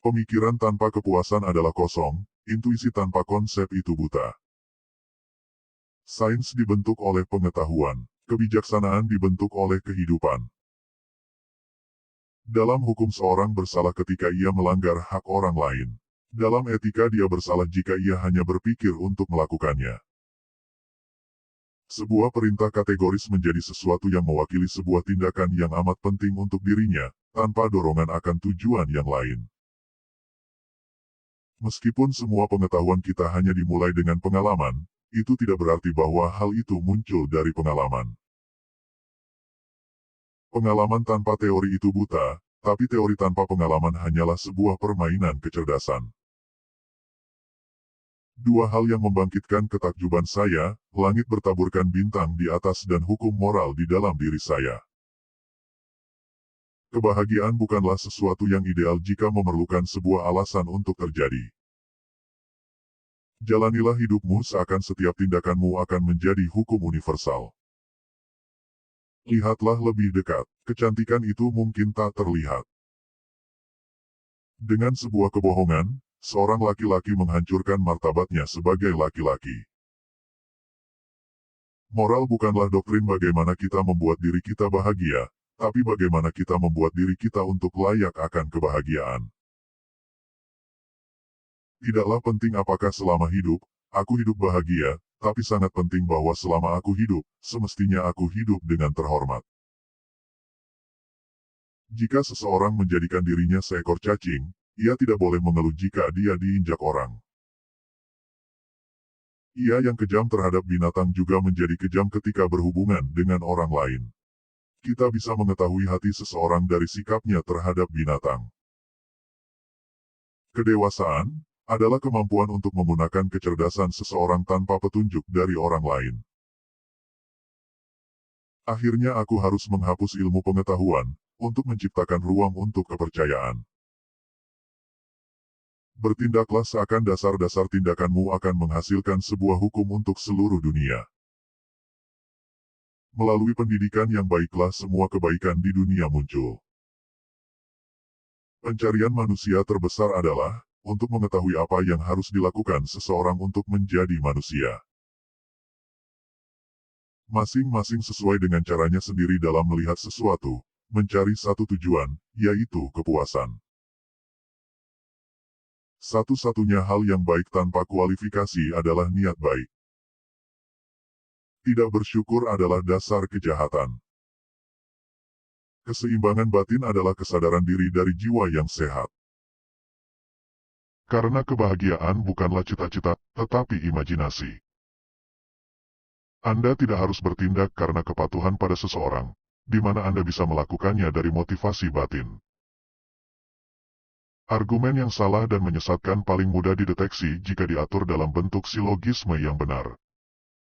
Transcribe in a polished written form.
Pemikiran tanpa kepuasan adalah kosong, intuisi tanpa konsep itu buta. Sains dibentuk oleh pengetahuan, kebijaksanaan dibentuk oleh kehidupan. Dalam hukum seorang bersalah ketika ia melanggar hak orang lain. Dalam etika dia bersalah jika ia hanya berpikir untuk melakukannya. Sebuah perintah kategoris menjadi sesuatu yang mewakili sebuah tindakan yang amat penting untuk dirinya, tanpa dorongan akan tujuan yang lain. Meskipun semua pengetahuan kita hanya dimulai dengan pengalaman, itu tidak berarti bahwa hal itu muncul dari pengalaman. Pengalaman tanpa teori itu buta, tapi teori tanpa pengalaman hanyalah sebuah permainan kecerdasan. Dua hal yang membangkitkan ketakjuban saya, langit bertaburkan bintang di atas dan hukum moral di dalam diri saya. Kebahagiaan bukanlah sesuatu yang ideal jika memerlukan sebuah alasan untuk terjadi. Jalanilah hidupmu seakan setiap tindakanmu akan menjadi hukum universal. Lihatlah lebih dekat, kecantikan itu mungkin tak terlihat. Dengan sebuah kebohongan, seorang laki-laki menghancurkan martabatnya sebagai laki-laki. Moral bukanlah doktrin bagaimana kita membuat diri kita bahagia, tapi bagaimana kita membuat diri kita untuk layak akan kebahagiaan. Tidaklah penting apakah selama hidup, aku hidup bahagia, tapi sangat penting bahwa selama aku hidup, semestinya aku hidup dengan terhormat. Jika seseorang menjadikan dirinya seekor cacing, ia tidak boleh mengeluh jika dia diinjak orang. Ia yang kejam terhadap binatang juga menjadi kejam ketika berhubungan dengan orang lain. Kita bisa mengetahui hati seseorang dari sikapnya terhadap binatang. Kedewasaan adalah kemampuan untuk menggunakan kecerdasan seseorang tanpa petunjuk dari orang lain. Akhirnya aku harus menghapus ilmu pengetahuan, untuk menciptakan ruang untuk kepercayaan. Bertindaklah seakan dasar-dasar tindakanmu akan menghasilkan sebuah hukum untuk seluruh dunia. Melalui pendidikan yang baiklah semua kebaikan di dunia muncul. Pencarian manusia terbesar adalah untuk mengetahui apa yang harus dilakukan seseorang untuk menjadi manusia. Masing-masing sesuai dengan caranya sendiri dalam melihat sesuatu, mencari satu tujuan, yaitu kepuasan. Satu-satunya hal yang baik tanpa kualifikasi adalah niat baik. Tidak bersyukur adalah dasar kejahatan. Keseimbangan batin adalah kesadaran diri dari jiwa yang sehat. Karena kebahagiaan bukanlah cita-cita, tetapi imajinasi. Anda tidak harus bertindak karena kepatuhan pada seseorang, di mana Anda bisa melakukannya dari motivasi batin. Argumen yang salah dan menyesatkan paling mudah dideteksi jika diatur dalam bentuk silogisme yang benar.